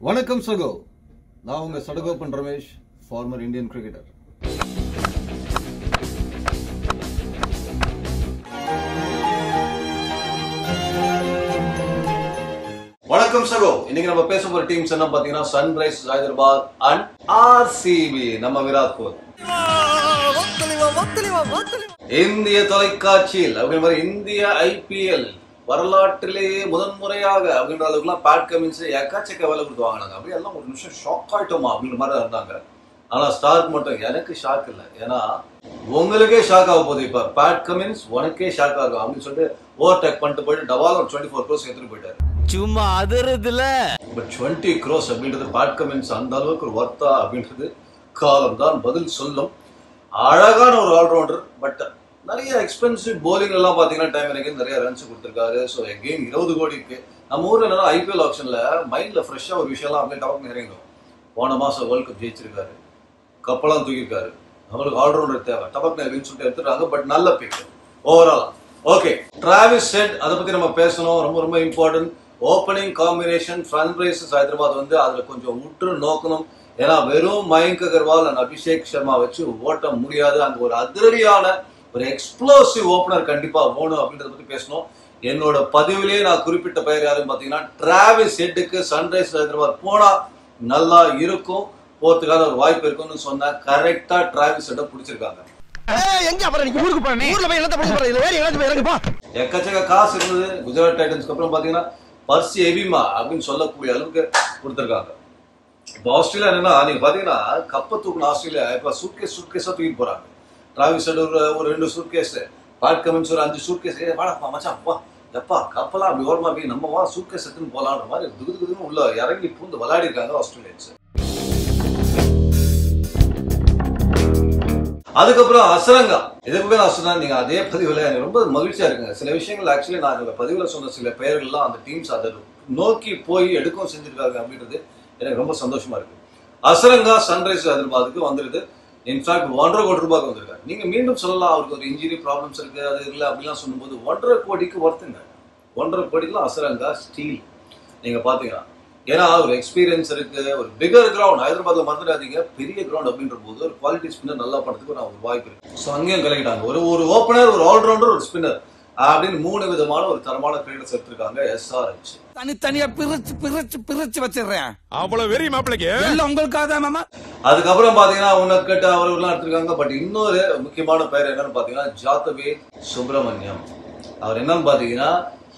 வணக்கம் சகோ, நான் உங்க Sadagopan Ramesh, farmer Indian cricketer. வணக்கம் சகோ. இன்னைக்கு நம்ம பேச போற டீம்ஸ் என்ன பாத்தீங்கன்னா சன்ரைசர்ஸ் ஹைதராபாத் அண்ட் ஆர்சிபி. நம்ம விராட் கோலி இந்திய தொலைக்காட்சியில் அப்படின்ற மாதிரி இந்திய ஐபிஎல் வரலாற்றிலேயே முதன்முறையாக அப்படின்ற அளவுக்குலாம் பேட் கமின்ஸ் எக்காச்சக்க வேலை கொடுத்து வாங்கினாங்க. அப்படி எல்லாம் ஒரு நிமிஷம் ஷாக் ஆயிட்டோமா அப்படின்ற மாதிரி இருந்தாங்க. ஆனா ஸ்டார்க் மட்டும் எனக்கு ஷாக் இல்லை, ஏன்னா உங்களுக்கே ஷாக் ஆக போகுது. இப்ப பேட் கமின்ஸ் உனக்கே ஷாக் ஆகும் அப்படின்னு சொல்லிட்டு ஓவர்டேக் பண்ணிட்டு போயிட்டு டபால் 24 crores எடுத்துட்டு போயிட்டாரு. சும்மா அதிரதுல பட் 20 crores அப்படின்றது பேட் கமின்ஸ் அந்த அளவுக்கு ஒரு வர்த்தா அப்படின்றது காலம் தான் பதில் சொல்லும். அழகான ஒரு ஆல்ரவுண்டர், பட் நிறைய எக்ஸ்பென்சிவ் போலிங் எல்லாம் பாத்தீங்கன்னா டைம் எனக்கு நிறைய ரன்ஸ் கொடுத்துருக்காரு. ஸோ எகெயின் 20 கோடிக்கு நம்ம ஊர்ல என்னன்னா ஐபிஎல் ஆப்ஷன்ல மைண்ட்ல ஃப்ரெஷ்ஷா ஒரு விஷயம்லாம் அப்படியே டபக்கு இறங்கும். போன மாசம் வேர்ல்ட் கப் ஜெயிச்சிருக்காரு, கப்பெல்லாம் தூக்கியிருக்காரு, அவருக்கு ஆல்ரவுண்டர் தேவை, டபக்கு வின் சொல்லிட்டு எடுத்துருக்காங்க. பட் நல்ல pick overall. Okay, Travis Head அதை பத்தி நம்ம பேசணும். ரொம்ப ரொம்ப important. Opening combination Sunrisers Hyderabad வந்து அதுல கொஞ்சம் உற்று நோக்கணும். ஏன்னா வெறும் மயங்க் அகர்வால் அண்ட் அபிஷேக் சர்மா வச்சு ஓட்ட முடியாது. அங்க ஒரு அதிரடியான ஒரு எக்ஸ்ப்ளோசிவ் ஓபனர் கண்டிப்பா வேணும் அப்படின்றத பத்தி பேசணும். என்னோட பதிவிலேயே நான் குறிப்பிட்ட பெயர் யாருன்னு பாத்தீங்கன்னா டிராவிஸ் ஹெட்டுக்கு சன்ரைசர்ஸ் ஹைதராபாத் போனா நல்லா இருக்கும், போறதுக்கான ஒரு வாய்ப்பு இருக்கும்னு சொன்னா கரெக்டா டிராவிஸ் ஹெட்டை பிடிச்சிருக்காங்க. எக்கச்சக்க காசு இருந்தது. குஜராத் டைட்டன்ஸ்க்கு அப்புறம் பாத்தீங்கன்னா பர்சி எபிமா அப்படின்னு சொல்லக்கூடிய அளவுக்கு கொடுத்திருக்காங்க. இப்போ ஆஸ்திரேலியா என்னன்னா நீங்க பாத்தீங்கன்னா கப்பை தூக்கணும். ஆஸ்திரேலியா இப்ப சூட்கேஸா தூக்கிட்டு போறாங்க. டிராவிஸ் ஹெட் ஒரு 2 சூட்கேஸ், பேட் கமின்ஸ் ஒரு 5 சூட்கேஸ். வாடா மச்சான் வா, எப்பா கப்பலா அப்படி ஓரமா போய் நம்ம வா சூட்கேஸ் எடுத்துன்னு போலான்ற மாதிரி துகுதுன்னு உள்ள இறங்கி பூந்து விளையாடி இருக்காங்க ஆஸ்திரேலியன்ஸ். அதுக்கப்புறம் அசரங்கா, இதுக்கு நான் சொன்னா நீங்க அதே பதிவுல எனக்கு ரொம்ப மகிழ்ச்சியா இருக்குங்க. சில விஷயங்கள் ஆக்சுவலி நான் என்னோட பதிவுல சொன்ன சில பெயர்கள்லாம் அந்த டீம்ஸ் அதை நோக்கி போய் எடுக்கவும் செஞ்சிருக்காங்க அப்படின்றது எனக்கு ரொம்ப சந்தோஷமா இருக்கு. அசரங்கா சன்ரைசர்ஸ் ஹைதராபாத்துக்கு வந்துருது. இன்ஃபேக்ட் 1.5 கோடி ரூபாய்க்கு வந்திருக்காரு. நீங்க மீண்டும் சொல்லலாம் அவருக்கு ஒரு இன்ஜுரி ப்ராப்ளம்ஸ் இருக்கு, அது இல்லை அப்படிலாம் சொல்லும்போது 1.5 கோடிக்கு ஒர்த்துங்க. 1.5 கோடிக்குலாம் அசரங்கா ஸ்டீல் நீங்க பாத்தீங்கன்னா. ஏன்னா ஒரு எக்ஸ்பீரியன்ஸ் இருக்கு, ஒரு பிகர் கிரவுண்ட் ஹைதராபாத்ல மறந்துடாதீங்க, பெரிய கிரவுண்ட் அப்படின்ற போது ஒரு குவாலிட்டி ஸ்பின்னர் நல்லா பண்றதுக்கு நான் ஒரு வாய்ப்பு இருக்கு. ஸோ அங்கேயும் கலக்கிட்டாங்க. ஒரு ஓப்பனர், ஒரு ஆல்ரவுண்டர், ஒரு ஸ்பின்னர் அப்படின்னு 3 விதமான ஒரு தரமான கிரிக்கெட்டர்ஸ் எடுத்திருக்காங்க எஸ்ஆர்எச். தனித்தனியா பிரிச்சு வச்சிடுறேன். அவ்வளவு வெறி மாப்பிளைக்கு எல்லாம் உங்களுக்காக மாமா. அதுக்கப்புறம் பாத்தீங்கன்னா உனக்கிட்ட அவர்கள்லாம் எடுத்திருக்காங்க. பட் இன்னொரு முக்கியமான பெயர் என்னன்னு பாத்தீங்கன்னா ஜாதவே சுப்பிரமணியம். அவர் என்னன்னு பாத்தீங்கன்னா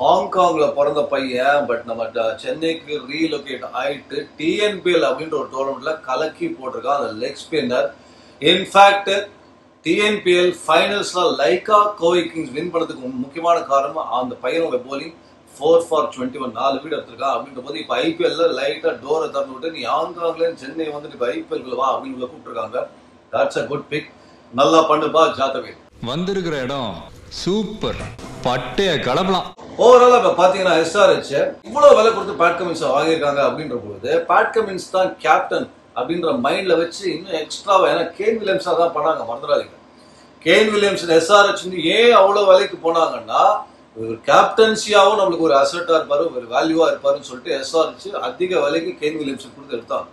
ஹாங்காங்ல பிறந்த பையன், பட் நம்ம சென்னைக்கு ரீலொகேட் ஆயிட்டு டிஎன்பிஎல் அப்படின்ற ஒரு டோர்னமெண்ட்ல கலக்கி போட்டிருக்கான் அந்த லெக் ஸ்பின்னர். இன்ஃபேக்ட் டிஎன்பிஎல் ஃபைனல்ஸ்ல லைகா கோவை கிங்ஸ் வின் பண்ணதுக்கு முக்கியமான காரணம் அந்த பையனோட போலிங். 4 for 21 4 வீடு எடுத்திருக்கான். அப்படின்ற போது இப்ப ஐபிஎல்ல லைட்டா டோரை திறந்து விட்டு நீ ஹாங்காங்ல சென்னை வந்துட்டு இப்ப ஐபிஎல் வா அப்படின்னு கூப்பிட்டுருக்காங்க. That's a good pick. நல்லா பண்ணுப்பா ஜாதவே. வந்திருக்கிற இடம் சூப்பர், பட்டைய கலப்பலாம். ஓவரால் இப்ப பாத்தீங்கன்னா எஸ்ஆர்எச் இவ்வளவு விலை கொடுத்து பேட் கமின்ஸ் வாங்கியிருக்காங்க அப்படின்ற பொழுது பேட் கமின்ஸ் தான் கேப்டன் அப்படின்ற மைண்ட்ல வச்சு இன்னும் எக்ஸ்ட்ராவா, ஏன்னா கேன் வில்லியம்ஸா தான் பண்ணாங்க, மறந்துடாதீங்க. கேன் வில்லியம்ஸ் எஸ்ஆர்எச் ஏன் அவ்வளவு விலைக்கு போனாங்கன்னா ஒரு கேப்டன்சியாவும் நம்மளுக்கு ஒரு அசெட்டா இருப்பாரு, ஒரு வேல்யூவா இருப்பாருன்னு சொல்லிட்டு எஸ்ஆர்எச் அதிக விலைக்கு கேன் வில்லியம்ஸ் கொடுத்து எடுத்தாங்க.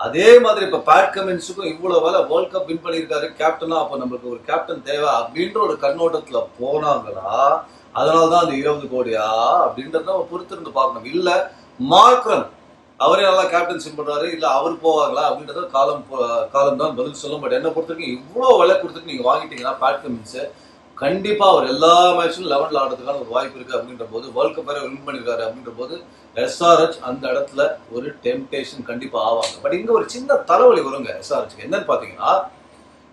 அதே மாதிரி இப்ப பேட் கமின்ஸுக்கும் இவ்வளவு வேலை, வேர்ல்ட் கப் வின் பண்ணியிருக்காரு கேப்டனா, அப்ப நம்மளுக்கு ஒரு கேப்டன் தேவை அப்படின்ற ஒரு கண்ணோட்டத்துல போனாங்களா, அதனாலதான் அந்த 20 கோடியா அப்படின்றத நம்ம பொறுத்திருந்து பார்க்கணும். இல்ல மார்க்ரம் அவரே நல்லா கேப்டன்சி பண்றாரு, இல்ல அவர் போவாங்களா அப்படின்றத காலம் தான் பதில் சொல்லும். பட் என்ன பொறுத்தவரைக்கும் இவ்வளவு விலை கொடுத்துட்டு நீங்க வாங்கிட்டீங்கன்னா பேட் கமின்ஸ் கண்டிப்பா அவர் எல்லா மேட்சும் 11ல ஆடுறதுக்கான ஒரு வாய்ப்பு இருக்கு. அப்படின்ற போது வேர்ல்ட் கப் வின் பண்ணிருக்காரு அப்படின்ற போது எஸ்ஆர்எச் அந்த இடத்துல ஒரு டெம்டேஷன் கண்டிப்பா ஆவாங்க. பட் இங்க ஒரு சின்ன தலைவலி வருங்க எஸ்ஆர்எச். என்னன்னு பாத்தீங்கன்னா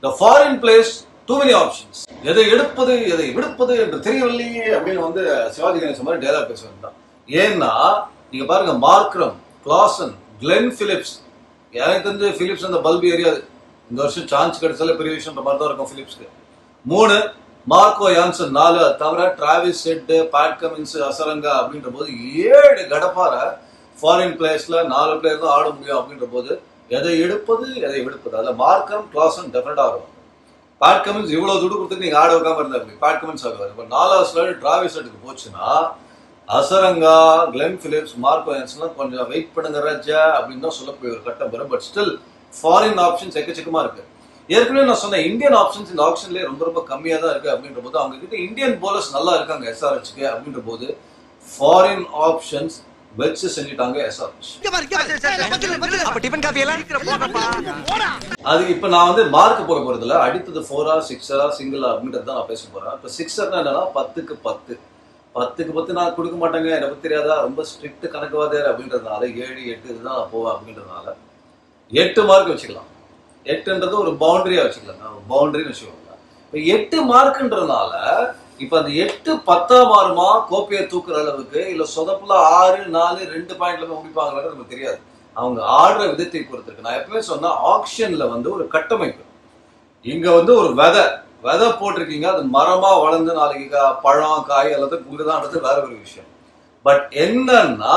the foreign players too many options. எதை எடுப்பது எதை விடுப்பது என்று தெரியவில்லையே அப்படின்னு வந்து சிவாஜி கணேசன் மாதிரி டயலாக் பேச வேண்டாம். ஏன்னா நீங்க பாருங்க மார்க்ரம், கிளாசன், கிளென் பிலிப்ஸ். எனக்கு தெரிஞ்சு பிலிப்ஸ் அந்த பல்பு எரியாது. இந்த வருஷம் சான்ஸ் கிடைச்சாலே பெரிய விஷயம் மாதிரி தான் இருக்கும் பிலிப்ஸ்க்கு. 3 மார்க்கோ யான்சன், 4 தவிர Travis head, Pat Cummins, Azarenka அப்படின்ற போது 7 கடப்பார ஃபாரின் பிளேயர்ஸ்ல 4 பிளேயர் தான் ஆட முடியும். அப்படின்ற போது எதை எடுப்பது எதை விடுப்பது, அதுல மார்க்கம், கிளாசன் டெஃபினட்டா ஆடுவாங்க. பேட் கமின்ஸ் இவ்வளவு துடு கொடுத்துட்டு நீங்க ஆட வைக்காம இருந்தா பேட் கமின்ஸ் ஆகுவாரு. இப்ப 4வது ஸ்லாட் டிராவிஸ் ஹெட்டுக்கு போச்சுன்னா அசரங்கா, கிளென் பிலிப்ஸ், மார்க் வயன்ஸ்லாம் கொஞ்சம் வெயிட் பண்ணுங்க ராஜா அப்படின்னு தான் சொல்லக்கூடிய ஒரு கட்டம் வரும். பட் ஸ்டில் ஃபாரின் ஆப்ஷன்ஸ் எக்கச்சக்கமா இருக்கு. ஏற்கனவே நான் சொன்னேன் இந்தியன் ஆப்ஷன்ஸ் இந்த ஆப்ஷன்லேயே ரொம்ப ரொம்ப கம்மியாக தான் இருக்கு அப்படின்ற போது அவங்க கிட்ட இந்தியன் போலர்ஸ் நல்லா இருக்காங்க எஸ்ஆர்ஹெச்க்கு அப்படின்ற போது ஃபாரின் ஆப்ஷன்ஸ் வச்சு செஞ்சுட்டாங்க எஸ்ஆர்ஹெச். அது இப்ப நான் வந்து மார்க் போட போறதுல அடித்தது 4-ஆ 6-ஆ சிங்கிளா அப்படின்றது தான் நான் பேச போறேன். இப்ப 6-னா என்னன்னா 10க்கு 10 10க்கு 10 நான் கொடுக்க மாட்டேங்க, எனக்கு தெரியாதா, ரொம்ப ஸ்ட்ரிக்ட் கணக்குவாதர் அப்படின்றதுனால 7, 8 இதுதான் நான் போவேன் அப்படின்றதுனால 8 மார்க் வச்சுக்கலாம். 8ன்றது ஒரு பவுண்டரியா வச்சுக்கலாம், பவுண்டரின்னு வச்சுக்கோங்க. இப்ப 8 மார்க்ன்றதுனால இப்ப அந்த 8 10 மாறுமா கோப்பையை தூக்குற அளவுக்கு, இல்ல சொதப்புல 6, 4, 2 பாயிண்ட்ல முடிப்பாங்கிறது நமக்கு தெரியாது. அவங்க ஆடுற விதத்தை பொறுத்து இருக்கு. நான் எப்பவுமே சொன்னா ஆக்ஷன்ல வந்து ஒரு கட்டமைப்பு, இங்க வந்து ஒரு விதை போட்டிருக்கீங்க, அது மரமா வளர்ந்து நாளைக்கு பழம் காய் அல்லது குங்குதான்றது வேற ஒரு விஷயம். பட் என்னன்னா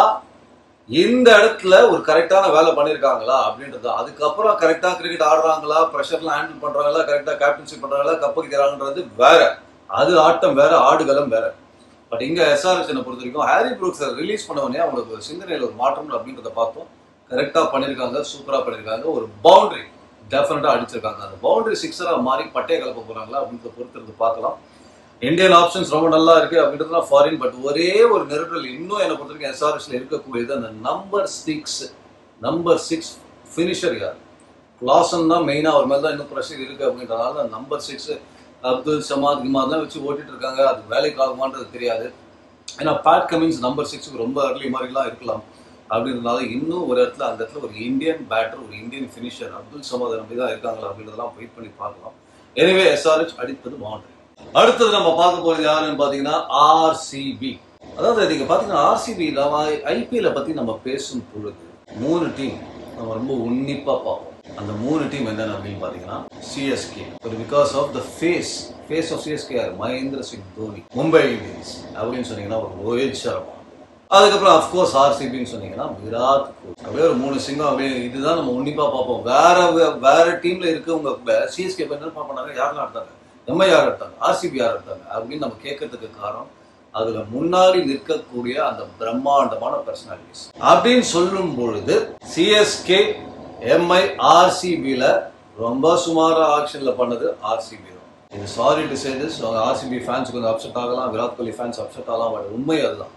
இந்த இடத்துல ஒரு கரெக்டான வேலை பண்ணிருக்காங்களா அப்படின்றது, அதுக்கப்புறம் கரெக்டா கிரிக்கெட் ஆடுறாங்களா, ப்ரெஷர்லாம் ஹேண்டில் பண்றாங்களா, கரெக்டா கேப்டன்ஷிப் பண்றாங்களா, கப்படிக்கிறாங்கன்றது வேற, அது ஆட்டம் வேற, ஆடுகளம் வேற. பட் இங்க எஸ்ஆர்ஹெச் பொறுத்த வரைக்கும் ஹாரி புரூக்ஸை ரிலீஸ் பண்ணவனே அவங்களுக்கு சிந்தனையில் ஒரு மாற்றம் அப்படின்றத பார்த்தோம். கரெக்டா பண்ணிருக்காங்க, சூப்பரா பண்ணிருக்காங்க. ஒரு பவுண்டரி டெஃபினட்டா அடிச்சிருக்காங்க. அந்த பவுண்டரி 6-ஆ மாறி பட்டையை கலப்ப போறாங்களா அப்படின்றத பொறுத்து இருந்து பார்க்கலாம். இந்தியன் ஆப்ஷன்ஸ் ரொம்ப நல்லா இருக்கு அப்படின்றதுலாம் ஃபாரின். பட் ஒரே ஒரு நெருடல் இன்னும் என்னை பொறுத்த வரைக்கும் எஸ்ஆர்ஹெச்ல இருக்கக்கூடியது அந்த நம்பர் 6 ஃபினிஷர் யார், கிளாசன் தான் மெயினா அவர் மேல தான் இன்னும் ப்ரெஷர் இருக்கு அப்படின்றதுனால நம்பர் 6 அப்துல் சமாத் கிமாத்லாம் வச்சு ஓட்டிட்டு இருக்காங்க. அது வேலைக்கு ஆகுமான்றது தெரியாது. ஏன்னா பேட் கமின்ஸ் நம்பர் 6க்கு ரொம்ப அர்லி மாதிரிலாம் இருக்கலாம் அப்படின்றதுனால இன்னும் ஒரு இடத்துல அந்த இடத்துல ஒரு இந்தியன் பேட்டர், ஒரு இந்தியன் ஃபினிஷர் அப்துல் சமாத் நம்பி தான் இருக்காங்களா அப்படின்றதெல்லாம் வெயிட் பண்ணி பார்க்கலாம். எனவே எஸ்ஆர்ஹெச் அடித்தது பவுண்டரி. அடுத்தது நம்ம பார்க்க போறது யாருன்னு பாத்தீங்கன்னா ஆர்சிபி. அதாவது நீங்க பாத்தீங்கன்னா ஆர்சிபி ஐபிஎல் பத்தி நம்ம பேசும் பொழுது 3 டீம் நம்ம ரொம்ப உன்னிப்பா பார்ப்போம். அந்த 3 டீம் என்னன்னு அப்படின்னு பாத்தீங்கன்னா CSK, because of the face of CSK யார், மகேந்திர சிங் தோனி. மும்பை இந்தியன்ஸ் அப்படின்னு சொன்னீங்கன்னா ஒரு ரோஹித் சர்மா. அதுக்கப்புறம் அஃப்கோர்ஸ் ஆர்சிபின்னு சொன்னீங்கன்னா விராட் கோலி. அப்படியே ஒரு 3 சிங்கம். அப்படியே இதுதான் நம்ம உன்னிப்பா பார்ப்போம். வேற டீம்ல இருக்கவங்க சிஎஸ்கே என்ன பார்ப்பாங்க, யாரெல்லாம் எடுத்தாங்க, எம்ஐ யார் எடுத்தாங்க, ஆர்சிபி யார் எடுத்தாங்க அப்படின்னு நம்ம கேட்கறதுக்கு காரணம் அதுல முன்னாடி நிற்கக்கூடிய அந்த பிரம்மாண்டமான பர்சனாலிட்டிஸ். அப்படின்னு சொல்லும் பொழுது சிஎஸ்கே, எம்ஐ, ஆர்சிபில ரொம்ப சுமாரா ஆக்ஷன்ல பண்ணது ஆர்சிபி தான். இது sorry to say this, RCB fans கொஞ்சம் அப்செட் ஆகலாம், விராட் கோலி ஃபேன்ஸ் அப்செட் ஆகலாம். பட் உண்மை அதுதான்.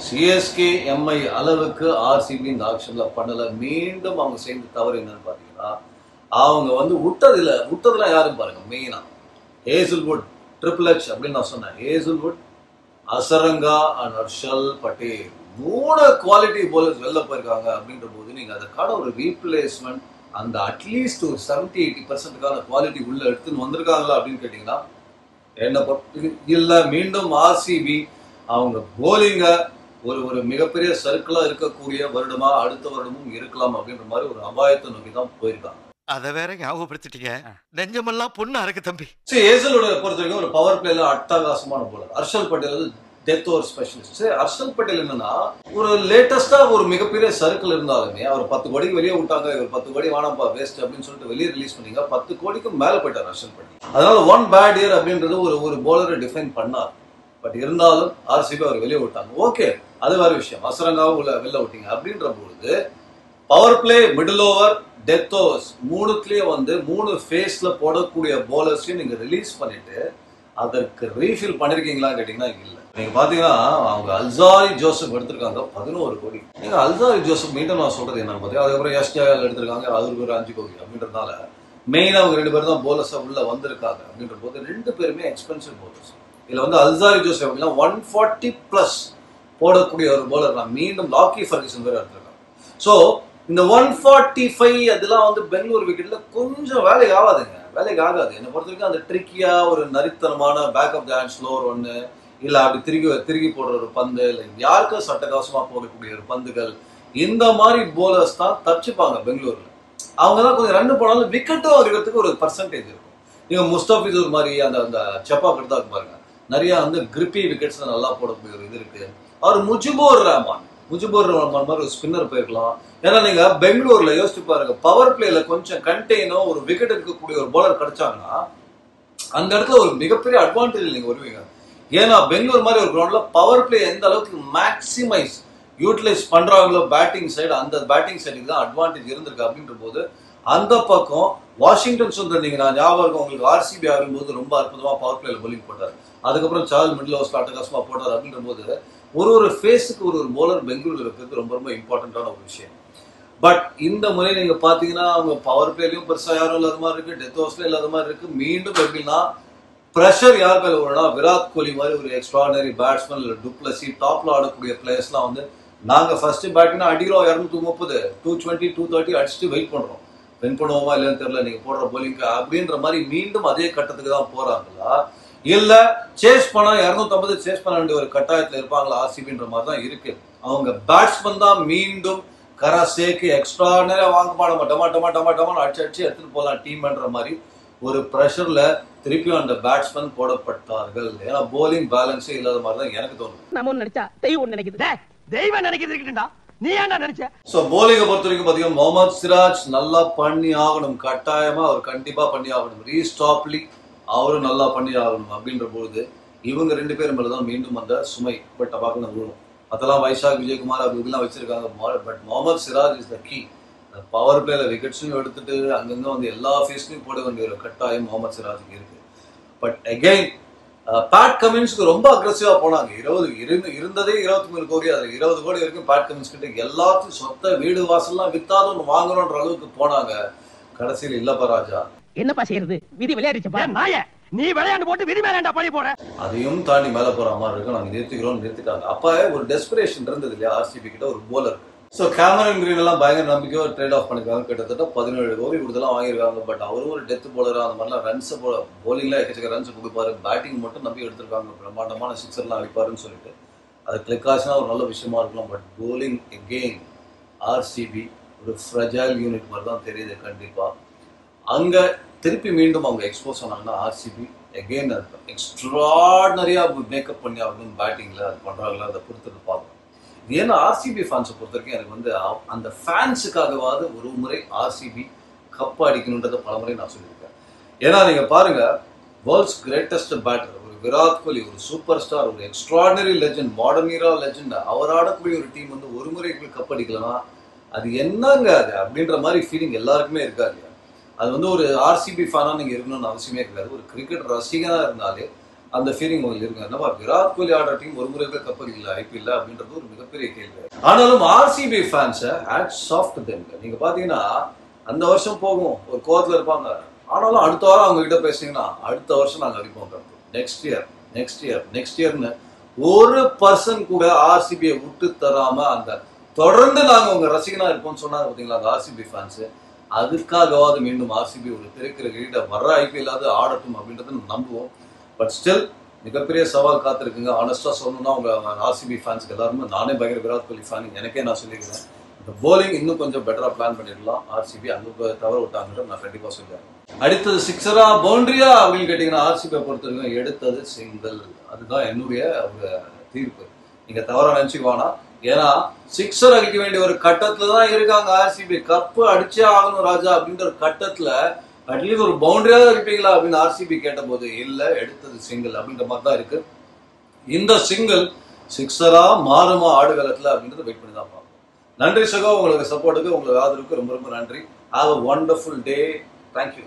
சிஎஸ்கே எம்ஐ அளவுக்கு ஆர்சிபி இந்த ஆக்ஷன்ல பண்ணல. மீண்டும் அவங்க செய்த தவறு என்னன்னு பாத்தீங்கன்னா அவங்க வந்து விட்டதுல யாரும் பாருங்க, மெயினா ஹேசல்வுட், ட்ரிபிள் எச் அப்படின்னு நான் சொன்னேன். Hazlewood, Azarenka and Harshal Patel 3 quality bowlers வெளில போயிருக்காங்க அப்படின்ற போது நீங்க அதற்கான ஒரு ரீப்ளேஸ்மெண்ட் அந்த அட்லீஸ்ட் ஒரு 70-80% குவாலிட்டி உள்ள எடுத்துன்னு வந்திருக்காங்களா அப்படின்னு கேட்டீங்கன்னா என்ன இல்ல. மீண்டும் ஆர்சிபி அவங்க போலிங்க ஒரு மிகப்பெரிய சர்க்கிளா இருக்கக்கூடிய வருடமா அடுத்த வருடமும் இருக்கலாம் அப்படின்ற மாதிரி ஒரு அபாயத்தை நோக்கி தான் போயிருக்காங்க. அத வேற ஞாபகப்படுத்திட்டீங்க, நெஞ்சமெல்லாம் பொண்ணு அறக்கு தம்பி. ஏசலோட பொறுத்த வரைக்கும் ஒரு பவர் பிளேல அட்டகாசமான bowler. Harshal Patel death over specialist. Harshal Patel என்னன்னா ஒரு லேட்டஸ்டா ஒரு மிகப்பெரிய சர்க்கிள் இருந்தாலுமே அவர் 10 கோடிக்கு வெளியே விட்டாங்க, இவர் 10 கோடி வானப்பா வேஸ்ட் அப்படின்னு சொல்லிட்டு வெளியே ரிலீஸ் பண்ணீங்க, 10 கோடிக்கும் மேல போயிட்டார் ஹர்ஷல் பட்டேல். அதனால 1 பேட் இயர் அப்படின்றது ஒரு போலரை டிஃபைன் பண்ணார். பட் இருந்தாலும் ஆர்சிபி அவர் வெளியே விட்டாங்க. ஓகே, அது வேற விஷயம். அசரங்காவும் வெளில விட்டீங்க அப்படின்ற பொழுது power play, middle over, death overs 3த்துலயே 3 ஃபேஸ்ல போடக்கூடிய போலர்ஸையும் நீங்க ரிலீஸ் பண்ணிட்டு அதற்கு ரீஃபில் பண்ணிருக்கீங்களா கேட்டீங்கன்னா இல்ல. நீங்க பாத்தீங்கன்னா அவங்க அல்சாரி ஜோசப் எடுத்திருக்காங்க 11 கோடி. நீங்க அல்சாரி ஜோசப் மீண்டும் நான் சொல்றது என்னன்னு பாத்தீங்கன்னா அதுக்கப்புறம் எஸ்டிஆர் எடுத்திருக்காங்க, அவருக்கு ஒரு 5 கோடி அப்படின்றதுனால மெயினா அவங்க 2 பேரும் தான் போலர்ஸா உள்ள வந்திருக்காங்க அப்படின்ற போது 2 பேருமே எக்ஸ்பென்சிவ் போலர்ஸ். இதுல அல்சாரி ஜோசப் அப்படின்னா 140+ போடக்கூடிய ஒரு போலர் நான் மீண்டும் லாக்கி ஃபர்கியூசன் வேற எடுத்திருக்காங்க. ஸோ இந்த 145 அதெல்லாம் பெங்களூர் விக்கெட்ல கொஞ்சம் வேலைக்கு ஆகாதுங்க, வேலைக்கு ஆகாது. என்னை பொறுத்த வரைக்கும் அந்த ட்ரிக்கியா ஒரு நரித்தனமான பேக்கப் டான்ஸ் ஸ்லோவர் ஒன்று, இல்லை அப்படி திருகி போடுற ஒரு பந்து, இல்லை யாருக்கும் சட்டகாசமா போடக்கூடிய ஒரு பந்துகள், இந்த மாதிரி போலர்ஸ் தான் தச்சுப்பாங்க பெங்களூர்ல. அவங்க தான் கொஞ்சம் ரன் போனாலும் விக்கெட்டும் இருக்கிறதுக்கு ஒரு பர்சன்டேஜ் இருக்கும். நீங்க முஸ்தாபிசூர் மாதிரி அந்த செப்பாக் எடுத்தா பாருங்க, நிறைய கிரிப்பி விக்கெட்ஸ் நல்லா போடக்கூடிய ஒரு இது இருக்கு. அவர் முஜிபுர் ரஹ்மான் மாதிரி ஒரு ஸ்பின்னர் போயிருக்கலாம். ஏன்னா நீங்க பெங்களூர்ல யோசிச்சு பாருங்க, பவர் பிளேல கொஞ்சம் கண்டெய்னோ ஒரு விக்கெட் இருக்கக்கூடிய ஒரு போலர் கிடைச்சாங்கன்னா அந்த இடத்துல ஒரு மிகப்பெரிய அட்வான்டேஜ் நீங்க வருவீங்க. ஏன்னா பெங்களூர் மாதிரி ஒரு கிரவுண்ட்ல பவர் பிளே எந்த அளவுக்கு மேக்சிமைஸ் யூட்டிலைஸ் பண்றாங்களோ பேட்டிங் சைடு, அந்த பேட்டிங் சைடுக்கு தான் அட்வான்டேஜ் இருந்திருக்கு. அப்படின்ற போது அந்த பக்கம் வாஷிங்டன் சுந்தர், நீங்க நான் ஞாபகம் உங்களுக்கு ஆர்சிபி ஆகும்போது ரொம்ப அற்புதமா பவர் பிளேல பவுலிங் போட்டார். அதுக்கப்புறம் சார்ல் மிடில் ஓவர்ஸ்ல அட்டகாசமா போட்டார். அப்படின்ற போது ஒரு ஃபேஸுக்கு ஒரு போலர் பெங்களூர்ல இருக்கிறது ரொம்ப ரொம்ப இம்பார்ட்டன்டான ஒரு விஷயம். பட் இந்த முறை நீங்க பாத்தீங்கன்னா அவங்க பவர் பிளேலயும் பெருசா யாரும் இல்லாத மாதிரி இருக்கு, டெத் ஓவர்ஸ்ல இல்லாத மாதிரி இருக்கு. மீண்டும் எப்படின்னா பிரஷர் யார் மேல வரும்னா விராட் கோலி மாதிரி ஒரு எக்ஸ்ட்ராடனரி பேட்ஸ்மேன் இல்ல டுப்ளசி டாப்ல ஆடக்கூடிய பிளேயர்ஸ்லாம் வந்து நாங்க ஃபர்ஸ்ட் பேட்டிங்னா அடிக்கிறோம் 230 220 230 அடிச்சுட்டு வெயிட் பண்றோம், வின் பண்ணுவோமா இல்லைன்னு தெரியல நீங்க போடுற போலிங் அப்படின்ற மாதிரி மீண்டும் அதே கட்டத்துக்கு தான் போறாங்களா இல்ல சேஸ் பண்ணா 250 சேஸ் பண்ண வேண்டிய ஒரு கட்டாயத்துல இருப்பாங்களா ஆர்சிபின்ற மாதிரி தான் இருக்கு. அவங்க பேட்ஸ்மேன் தான் மீண்டும் கராசேக்கு எக்ஸ்ட்ராடனரியா வாங்க மாட்டோம், டமா டமா டமா டமான்னு அடிச்சு எடுத்துட்டு போகலாம் டீம்ன்ற மாதிரி ஒரு ப்ரெஷர்ல திருப்பியும் அந்த பேட்ஸ்மேன் போடப்பட்டார்கள். ஏன்னா போலிங் பேலன்ஸே இல்லாத மாதிரி தான் எனக்கு தோணுது. நம்ம நினைச்சா தெய்வம் நினைக்குது, தெய்வம் நினைக்குது, நீ ஏன்டா நினைச்ச? சோ போலிங்கை பொறுத்த வரைக்கும் பாத்தீங்கன்னா முகமது சிராஜ் நல்லா பண்ணி ஆகணும், கட்டாயமா அவர் கண்டிப்பா பண்ணி ஆகணும். ரீஸ்டாப்லி அவரும் நல்லா பண்ணி ஆகணும். அப்படின்ற பொழுது இவங்க 2 பேரும் மேலதான் மீண்டும் அந்த சுமை பட் பார்க்கணும் விழும். அதெல்லாம் வைசாக் விஜயகுமார் அப்படி இப்படிலாம் வச்சிருக்காங்க. But Mohammed Siraj is the key. Power பிளேல விக்கெட்ஸையும் எடுத்துட்டு அங்கங்க வந்து எல்லா ஃபேஸ்லையும் போட வேண்டிய ஒரு கட்டாயம் முகமது சிராஜுக்கு இருக்கு. பட் அகைன் பேட் கமின்ஸ்க்கு ரொம்ப அக்ரெசிவா போனாங்க. இருந்ததே 23 கோடி, அதுல 20 கோடி வரைக்கும் பேட் கமின்ஸ் கிட்ட எல்லாத்தையும் சொத்த வீடு வாசல்லாம் வித்தாத ஒன்று வாங்கணும்ன்ற அளவுக்கு போனாங்க. கடைசியில் இல்லப்பா ராஜா, என்னப்பா செய்யறது, விதி விளையாடிச்சப்பா நாய, நீ விளையாண்டு போட்டு விதி மேலேண்டா பழி போற. அதையும் தாண்டி மேல போற மாதிரி இருக்கு. நாங்க நிறுத்திட்டாங்க. அப்ப ஒரு டெஸ்பிரேஷன் இருந்தது இல்லையா ஆர்சிபி கிட்ட ஒரு போலர். ஸோ கேமரன் கிரீன் எல்லாம் பயங்கர நம்பிக்கையோ ட்ரேட் ஆஃப் பண்ணிருக்காங்க. கிட்டத்தட்ட 17 கோடி கொடுத்தெல்லாம் வாங்கியிருக்காங்க. பட் அவரும் ஒரு டெத் போலர், அந்த மாதிரிலாம் ரன்ஸ் போலிங்ல எக்கச்சக்க ரன்ஸ் கொடுப்பாரு, பேட்டிங் மட்டும் நம்பி எடுத்திருக்காங்க. பிரம்மாண்டமான சிக்ஸர்லாம் அடிப்பாருன்னு சொல்லிட்டு அது கிளிக் ஆச்சுன்னா ஒரு நல்ல விஷயமா இருக்கலாம். பட் போலிங் எகெயின் ஆர்சிபி ஒரு ஃப்ரெஜைல் யூனிட் மாதிரி தான் தெரியுது. கண்டிப்பா அங்க திருப்பி மீண்டும் அவங்க எக்ஸ்போஸ் ஆனாங்கன்னா ஆர்சிபி எகெயின் எக்ஸ்ட்ராடனரியா மேக்கப் பண்ணி ஆகணும். பேட்டிங்ல அது பண்றாங்களா அதை பொறுத்தது பார்க்கணும். ஏன்னா ஆர்சிபி ஃபேன்ஸை பொறுத்த வரைக்கும் எனக்கு வந்து அந்த ஃபேன்ஸுக்காகவாது ஒரு முறை ஆர்சிபி கப் அடிக்கணுன்றதை பலமுறை நான் சொல்லியிருக்கேன். ஏன்னா நீங்க பாருங்க, வேர்ல்ட்ஸ் கிரேட்டஸ்ட் பேட்டர் ஒரு விராட் கோலி, ஒரு சூப்பர் ஸ்டார், ஒரு எக்ஸ்ட்ராடனரி லெஜெண்ட், மாடர்ன் ஈரா லெஜெண்ட், அவர் ஆடக்கூடிய ஒரு டீம் வந்து ஒரு முறைக்கு கப் அடிக்கலன்னா அது என்னங்க அது அப்படின்ற மாதிரி ஃபீலிங் எல்லாருக்குமே இருக்காது. அது வந்து ஒரு ஆர்சிபி ஃபேனா நீங்க இருக்கணும்னு அவசியமே இருக்காது. ஒரு கிரிக்கெட் ரசிகனா இருந்தாலே அந்த ஃபீலிங் உங்களுக்கு இருக்கு. என்னப்பா விராட் கோலி ஆடுற டீம் ஒரு முறை கப் அடிக்கல ஐபிஎல் அப்படின்றது ஒரு மிகப்பெரிய கேள்வி. ஆனாலும் ஆர்சிபி ஃபேன்ஸை ஹேட்ஸ் ஆஃப் டு தெம். நீங்க பாத்தீங்கன்னா அந்த வருஷம் போகும் ஒரு கோவத்துல இருப்பாங்க. ஆனாலும் அடுத்த வாரம் அவங்க கிட்ட பேசுனீங்கன்னா அடுத்த வருஷம் நாங்க அடிப்போம் கப், நெக்ஸ்ட் இயர்னு ஒரு பர்சன் கூட ஆர்சிபியை விட்டு தராம அந்த தொடர்ந்து நாங்க உங்க ரசிகனா இருப்போம்னு சொன்னாங்க பாத்தீங்களா அந்த ஆர்சிபி ஃபேன்ஸ். அதுக்காகவாது மீண்டும் ஆர்சிபி ஒரு திரைக்கிற கிட்ட வர்ற ஐபிஎல் ஆடட்டும் அப்படின்றத நம்புவோம். பட் ஸ்டில் மிகப்பெரிய சவால் காத்திருக்குங்க. ஆனஸ்டா சொல்லணும்னா உங்க ஆர்சிபி ஃபேன்ஸ்க்கு எல்லாருமே, நானே பயங்கர விராட் கோலி ஃபேன், எனக்கே நான் சொல்லிக்கிறேன் இந்த போலிங் இன்னும் கொஞ்சம் பெட்டரா பிளான் பண்ணிடலாம். ஆர்சிபி அங்க தவற விட்டாங்க நான் கண்டிப்பா சொல்றேன். அடுத்தது சிக்ஸரா பவுண்டரியா அப்படின்னு கேட்டீங்கன்னா ஆர்சிபியை பொறுத்த வரைக்கும் எடுத்தது சிங்கிள். அதுதான் என்னுடைய ஒரு தீர்ப்பு. நீங்க தவறா நினைச்சுக்குவானா, ஏன்னா சிக்ஸர் அடிக்க வேண்டிய ஒரு கட்டத்துல தான் இருக்காங்க ஆர்சிபி. கப்பு அடிச்சே ஆகணும் ராஜா அப்படின்ற ஒரு கட்டத்துல அட்லீஸ்ட் ஒரு பவுண்டரியாவது அடிப்பீங்களா அப்படின்னு ஆர்சிபி கேட்ட போது இல்ல, எடுத்தது சிங்கிள் அப்படின்ற மாதிரி தான் இருக்கு. இந்த சிங்கிள் சிக்ஸரா மாறுமா ஆடுகளத்துல அப்படின்றத வெயிட் பண்ணி தான் பார்ப்போம். நன்றி சகோ, உங்களுக்கு சப்போர்ட்டுக்கு உங்களுக்கு ஆதரவுக்கு ரொம்ப ரொம்ப நன்றி. Have a wonderful day. Thank you.